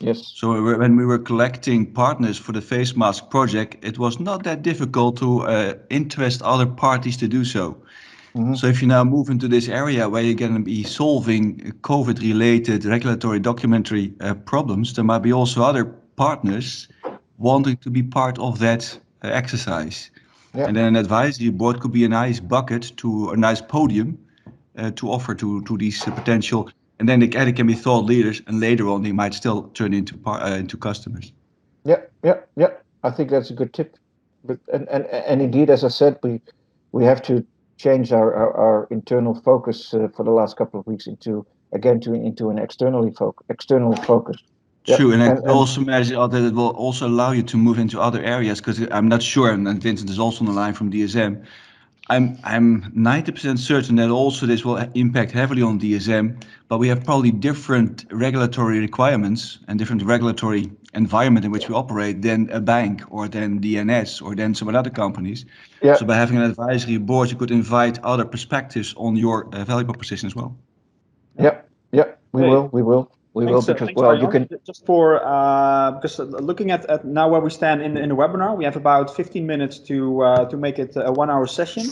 yes. So when we were collecting partners for the face mask project, it was not that difficult to interest other parties to do so. Mhm. So if you now move into this area where you're going to be solving COVID-related regulatory documentary problems, there might be also other partners wanting to be part of that exercise. Yeah. And then an advisory board could be a nice bucket a nice podium to offer to these potential, and then they can be thought leaders, and later on they might still turn into customers. Yeah, yeah, yeah. I think that's a good tip. But and indeed, as I said, we have to change our internal focus for the last couple of weeks into an external focus. Yeah, True, and I could and also imagine that it will also allow you to move into other areas, because I'm not sure, and Vincent is also on the line from DSM. I'm 90% certain that also this will impact heavily on DSM, but we have probably different regulatory requirements and different regulatory environment in which we operate than a bank or than DNS or than some other companies. yeah, So by having an advisory board, you could invite other perspectives on your value proposition as well. yeah, yeah. We Hey. will, we will, because Thanks, well, you Arjan. can. Just for because looking at now where we stand in the webinar, we have about 15 minutes to make it a 1 hour session.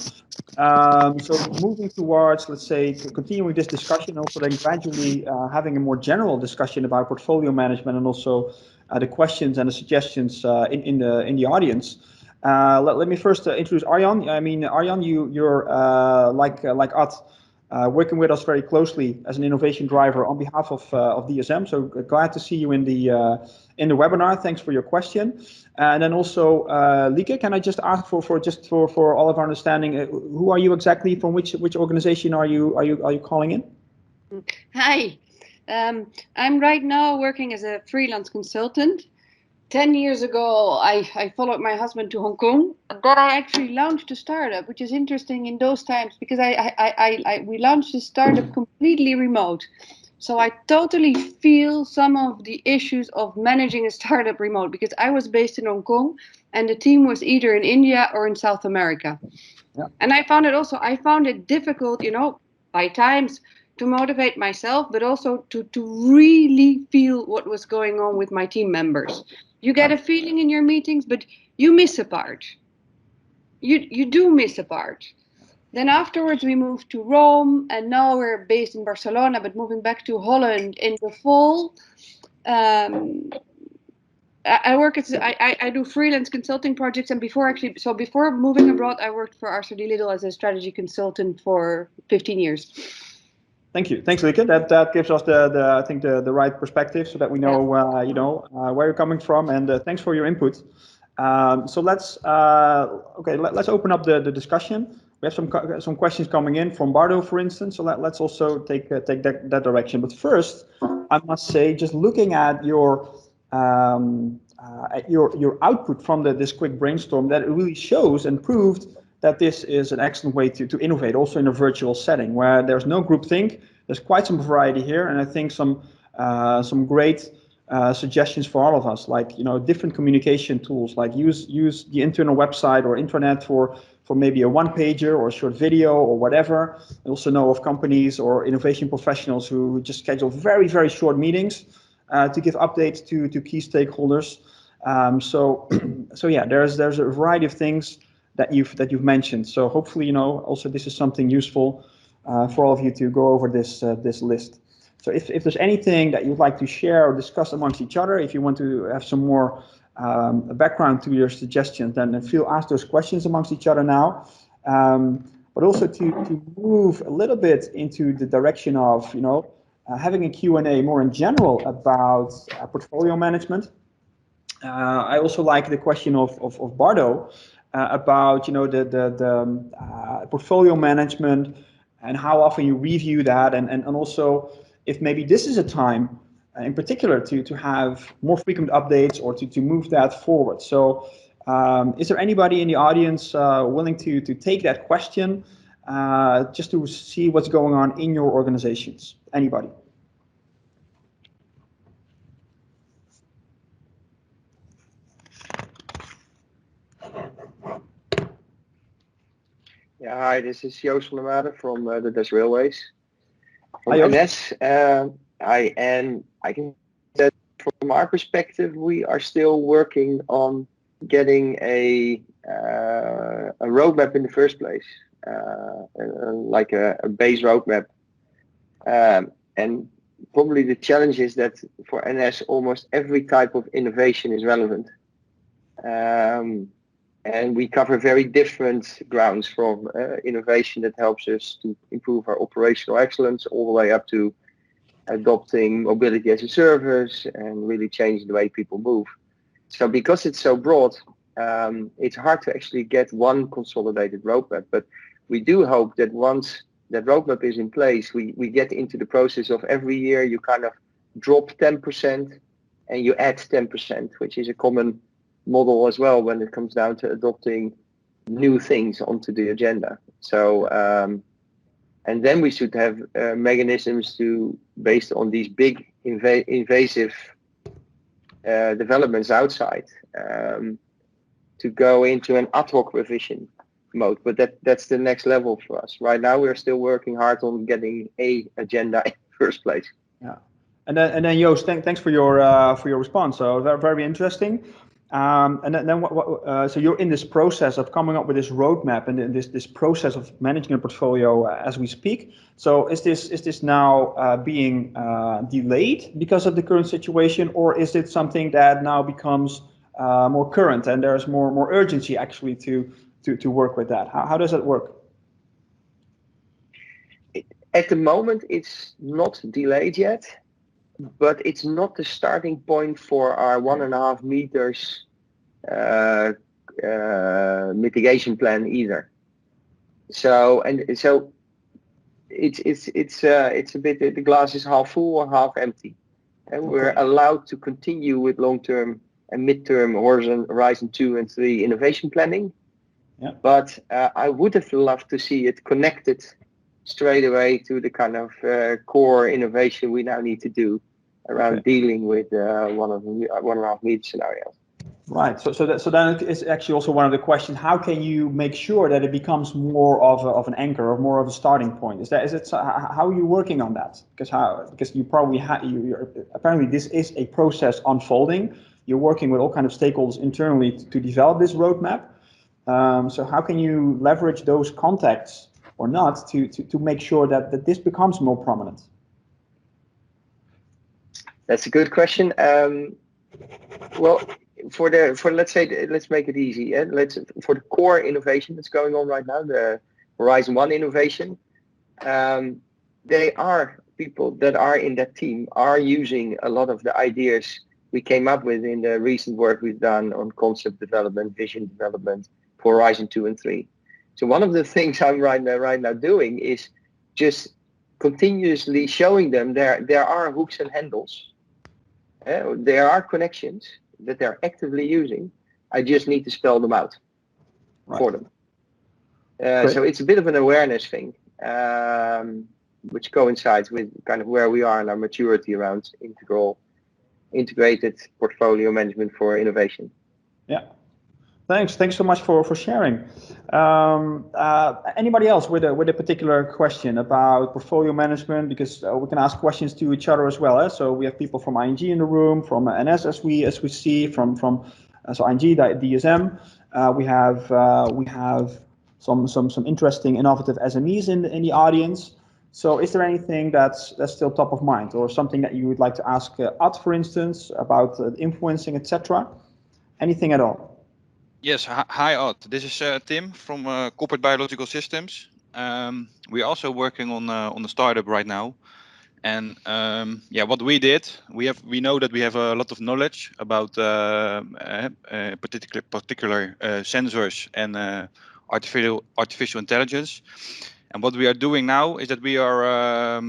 So moving towards, let's say, continuing this discussion, also then gradually having a more general discussion about portfolio management, and also the questions and the suggestions in the audience. Let me first introduce Arjan. I mean, Arjan, you're like Ad. Working with us very closely as an innovation driver on behalf of DSM. So glad to see you in the webinar. Thanks for your question. And then also, Lieke, can I just ask for all of our understanding, who are you exactly? From which organization are you calling in? Hi, I'm right now working as a freelance consultant. 10 years ago, I followed my husband to Hong Kong. Then I actually launched a startup, which is interesting in those times because we launched a startup completely remote. So I totally feel some of the issues of managing a startup remote, because I was based in Hong Kong and the team was either in India or in South America. Yeah. And I found it difficult, by times to motivate myself, but also to really feel what was going on with my team members. You get a feeling in your meetings, but you miss a part. You do miss a part. Then afterwards we moved to Rome, and now we're based in Barcelona, but moving back to Holland in the fall. I work as I do freelance consulting projects, and before moving abroad, I worked for ArcelorMittal as a strategy consultant for 15 years. Thank you. Thanks, Lieke. That gives us I think the right perspective, so that we know where you're coming from, and thanks for your input. So let's open up the discussion. We have some questions coming in from Bardo, for instance. So let's also take that direction. But first, I must say, just looking at your output from this quick brainstorm, that it really shows and proved that this is an excellent way to innovate, also in a virtual setting where there's no groupthink. There's quite some variety here, and I think some great suggestions for all of us, like different communication tools, like use the internal website or intranet for maybe a one-pager or a short video or whatever. I also know of companies or innovation professionals who just schedule very, very short meetings to give updates to key stakeholders. So yeah, there's a variety of things that you've mentioned. So hopefully, also this is something useful for all of you to go over this list. So if there's anything that you'd like to share or discuss amongst each other, if you want to have some more background to your suggestions, then ask those questions amongst each other now. But also to move a little bit into the direction of having a Q&A more in general about portfolio management. I also like the question of Bardo about the portfolio management and how often you review that, and also if maybe this is a time in particular to have more frequent updates or to move that forward. So is there anybody in the audience willing to take that question just to see what's going on in your organizations? Anybody? Yeah, hi, this is Joost van der Made from the Dutch Railways. From Hi, NS, I can say that from our perspective, we are still working on getting a roadmap in the first place, like a base roadmap. And probably the challenge is that for NS, almost every type of innovation is relevant. And we cover very different grounds, from innovation that helps us to improve our operational excellence, all the way up to adopting mobility as a service and really changing the way people move. So because it's so broad, it's hard to actually get one consolidated roadmap. But we do hope that once that roadmap is in place, we get into the process of every year you kind of drop 10% and you add 10%, which is a common model as well when it comes down to adopting new things onto the agenda. So and then we should have mechanisms to, based on these big invasive developments outside, to go into an ad hoc revision mode. But that's the next level for us. Right now we're still working hard on getting a agenda in the first place. Yeah, and then Joost, thanks for your response. So very, very interesting. And then so you're in this process of coming up with this roadmap and this process of managing a portfolio as we speak. So is this now being delayed because of the current situation, or is it something that now becomes more current and there's more urgency actually to work with that? How does that work? At the moment, it's not delayed yet. But it's not the starting point for our 1.5 meters mitigation plan either. So it's a bit, the glass is half full or half empty, and we're allowed to continue with long-term and mid-term horizon 2 and 3 innovation planning. Yeah. But I would have loved to see it connected straight away to the kind of core innovation we now need to do around dealing with 1.5 meter scenarios. Right. So then it's actually also one of the questions: how can you make sure that it becomes more of an anchor or more of a starting point? How are you working on that? Because you probably apparently this is a process unfolding. You're working with all kind of stakeholders internally to develop this roadmap. So how can you leverage those contacts or not to make sure that this becomes more prominent? That's a good question. Well, let's make it easy. For the core innovation that's going on right now, the Horizon 1 innovation, they are people that are in that team are using a lot of the ideas we came up with in the recent work we've done on concept development, vision development for Horizon 2 and 3. So one of the things I'm right now doing is just continuously showing them there are hooks and handles. There are connections that they're actively using. I just need to spell them out for them. So it's a bit of an awareness thing, which coincides with kind of where we are in our maturity around integrated portfolio management for innovation. Yeah. Thanks so much for sharing. Anybody else with a particular question about portfolio management? Because we can ask questions to each other as well. So we have people from ING in the room, from NS as we see, from ING, DSM. We have some interesting innovative SMEs in the audience. So is there anything that's still top of mind, or something that you would like to ask Ad, for instance, about influencing, etc.? Anything at all? Yes, hi Odd. This is Tim from Corporate Biological Systems. We're also working on the startup right now, and what we did, we know that we have a lot of knowledge about particular sensors and artificial intelligence. And what we are doing now is that we are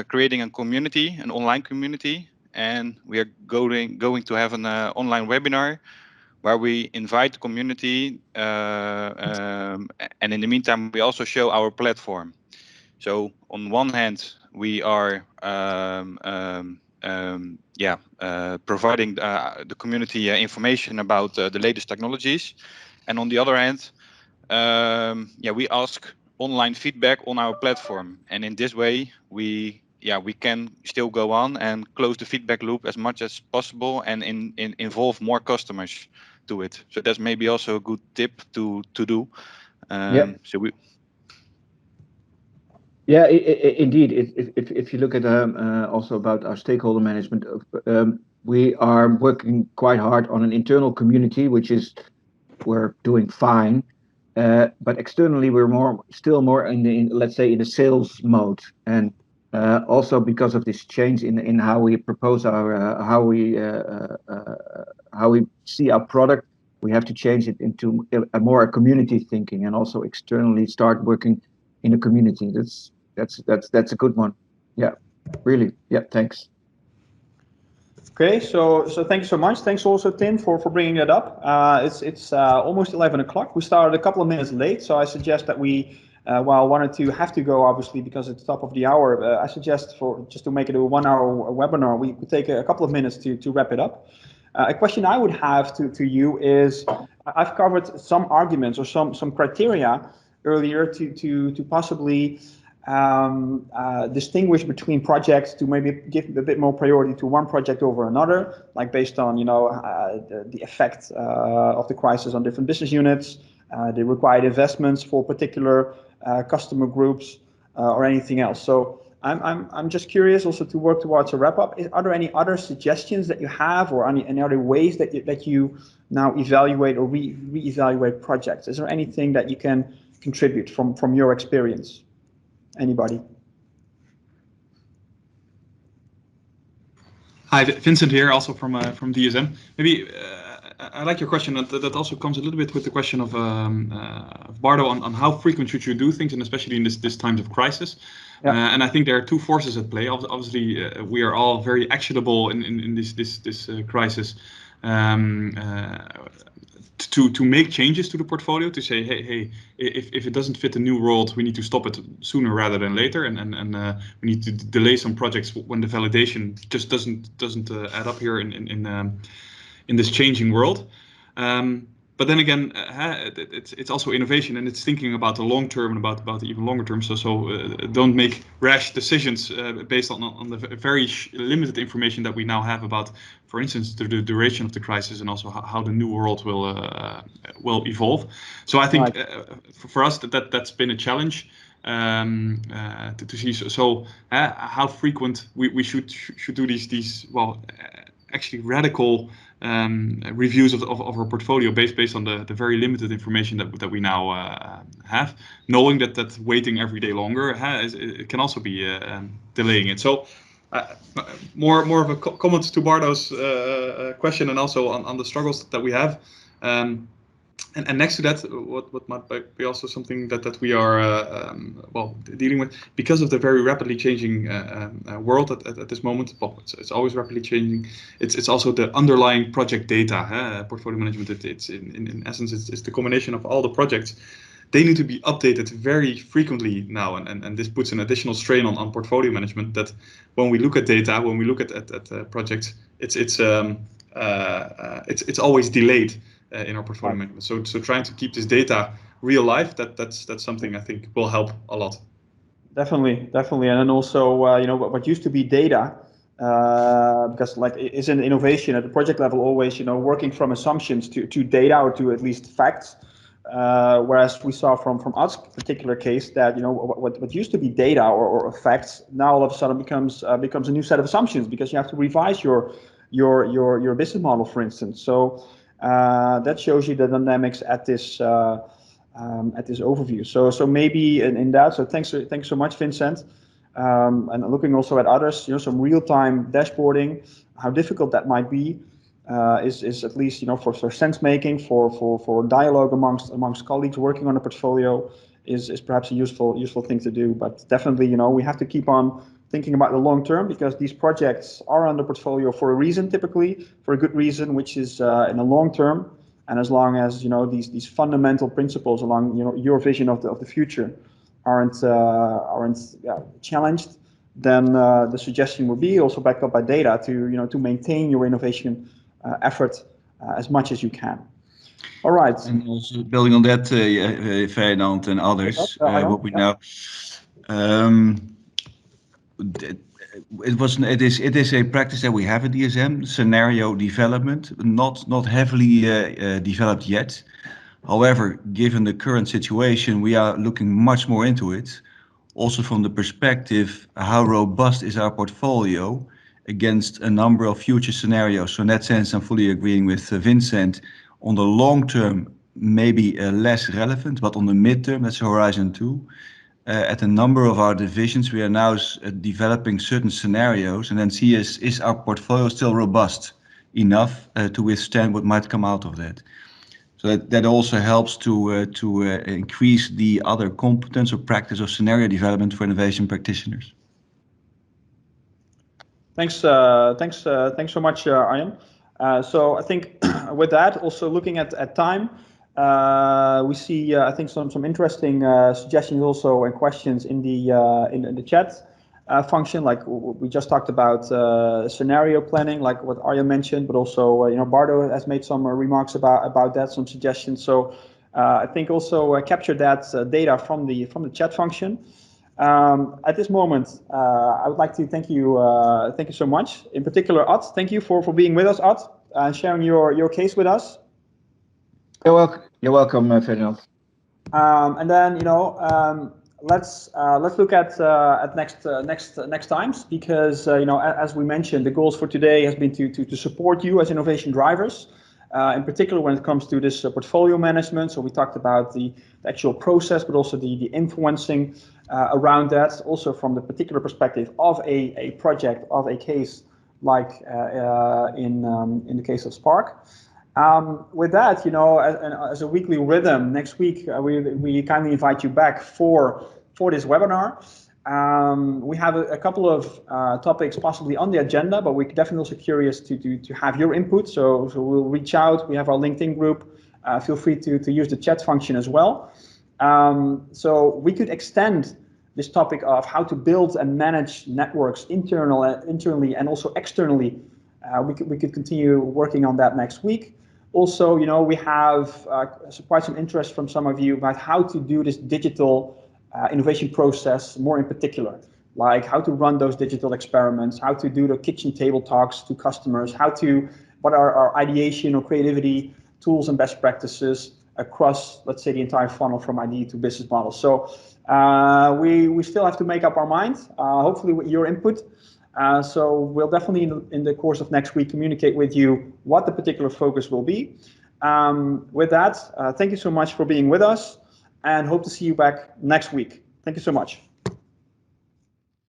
creating a community, an online community, and we are going to have an online webinar where we invite the community, and in the meantime, we also show our platform. So on one hand, we are providing the community information about the latest technologies, and on the other hand, we ask online feedback on our platform, and in this way, we can still go on and close the feedback loop as much as possible, and involve more customers to it. So that's maybe also a good tip to do. Indeed. If you look at also about our stakeholder management, we are working quite hard on an internal community, we're doing fine. But externally, we're still more in the sales mode, and also because of this change in how we propose how we see our product, we have to change it into a more community thinking, and also externally start working in a community. That's a good one. Yeah, really. Yeah, thanks. Okay, so thank you so much. Thanks also, Tim, for bringing that up. It's almost 11 o'clock. We started a couple of minutes late, so I suggest that we, while one or two have to go, obviously, because it's top of the hour, I suggest just to make it a 1 hour webinar, we could take a couple of minutes to wrap it up. A question I would have to you is, I've covered some arguments or some criteria earlier to possibly distinguish between projects, to maybe give a bit more priority to one project over another, like based on the effect of the crisis on different business units, the required investments for particular customer groups, or anything else. So I'm just curious also to work towards a wrap up. Are there any other suggestions that you have, or any other ways that you now evaluate or re-evaluate projects? Is there anything that you can contribute from your experience? Anybody? Hi, Vincent here, also from DSM. Maybe I like your question. That also comes a little bit with the question of Bardo on how frequent should you do things, and especially in this times of crisis. Yeah. And I think there are two forces at play. Obviously, we are all very actionable in this crisis. to make changes to the portfolio, to say, hey, if it doesn't fit the new world, we need to stop it sooner rather than later, and we need to delay some projects when the validation just doesn't add up here in this changing world. But then again, it's also innovation, and it's thinking about the long term and about the even longer term. So don't make rash decisions based on the very limited information that we now have about, for instance, the duration of the crisis and also how the new world will evolve. So I think for us that's been a challenge to see. So how frequent we should do these actually radical reviews of our portfolio based on the very limited information that we now have, knowing that waiting every day longer it can also be delaying it. So more of a comment to Bardo's question, and also on the struggles that we have. And next to that, what might be also something that we are dealing with, because of the very rapidly changing world at this moment. Well, it's always rapidly changing. It's also the underlying project data. Portfolio management. It's in essence it's the combination of all the projects. They need to be updated very frequently now, and this puts an additional strain on portfolio management. That when we look at data, when we look at projects, it's always delayed. In our portfolio management. So trying to keep this data real life, that's something I think will help a lot. Definitely, and then also what used to be data, because like is an innovation at the project level always working from assumptions to data, or to at least facts. Whereas we saw from Ud's particular case that what used to be data or facts now all of a sudden becomes a new set of assumptions, because you have to revise your business model, for instance. So. That shows you the dynamics at this overview. So maybe in that. So thanks so much, Vincent. And looking also at others, some real-time dashboarding, how difficult that might be, is at least for sense making, for dialogue amongst colleagues working on a portfolio, is perhaps a useful thing to do. But definitely, we have to keep on thinking about the long term, because these projects are on the portfolio for a reason, typically for a good reason, which is in the long term. And as long as these fundamental principles along your vision of the future aren't challenged, then the suggestion would be, also backed up by data, to maintain your innovation effort as much as you can. All right. And also building on that, Ferdinand and others, what we now. It is a practice that we have at DSM, scenario development, not heavily developed yet. However, given the current situation, we are looking much more into it, also from the perspective how robust is our portfolio against a number of future scenarios. So in that sense, I'm fully agreeing with Vincent. On the long term, maybe less relevant, but on the midterm, that's Horizon 2. At a number of our divisions, we are now developing certain scenarios, and then see is our portfolio still robust enough to withstand what might come out of that. So that also helps to increase the other competence or practice of scenario development for innovation practitioners. Thanks so much, Arjen. So I think with that, also looking at time. We see, I think, some interesting suggestions also and questions in the chat function. Like we just talked about scenario planning, like what Arjen mentioned, but also Bardo has made some remarks about that, some suggestions. So I think also capture that data from the chat function. At this moment, I would like to thank you so much. In particular, Ud, thank you for being with us, Ud, and sharing your case with us. You're welcome, Ferdinand. And then let's look at next times, because as we mentioned, the goals for today has been to support you as innovation drivers, in particular when it comes to this portfolio management. So we talked about the actual process, but also the influencing around that, also from the particular perspective of a project, of a case, like in the case of Spark. With that, as a weekly rhythm, next week we kindly invite you back for this webinar. We have a couple of topics possibly on the agenda, but we're definitely also curious to have your input. So we'll reach out. We have our LinkedIn group. Feel free to use the chat function as well. So we could extend this topic of how to build and manage networks internally and also externally. We could continue working on that next week. Also, we have quite some interest from some of you about how to do this digital innovation process more in particular, like how to run those digital experiments, how to do the kitchen table talks to customers, what are our ideation or creativity tools and best practices across, let's say, the entire funnel from idea to business model. So we still have to make up our mind, hopefully with your input. So we'll definitely in the course of next week communicate with you what the particular focus will be. With that, thank you so much for being with us and hope to see you back next week. Thank you so much.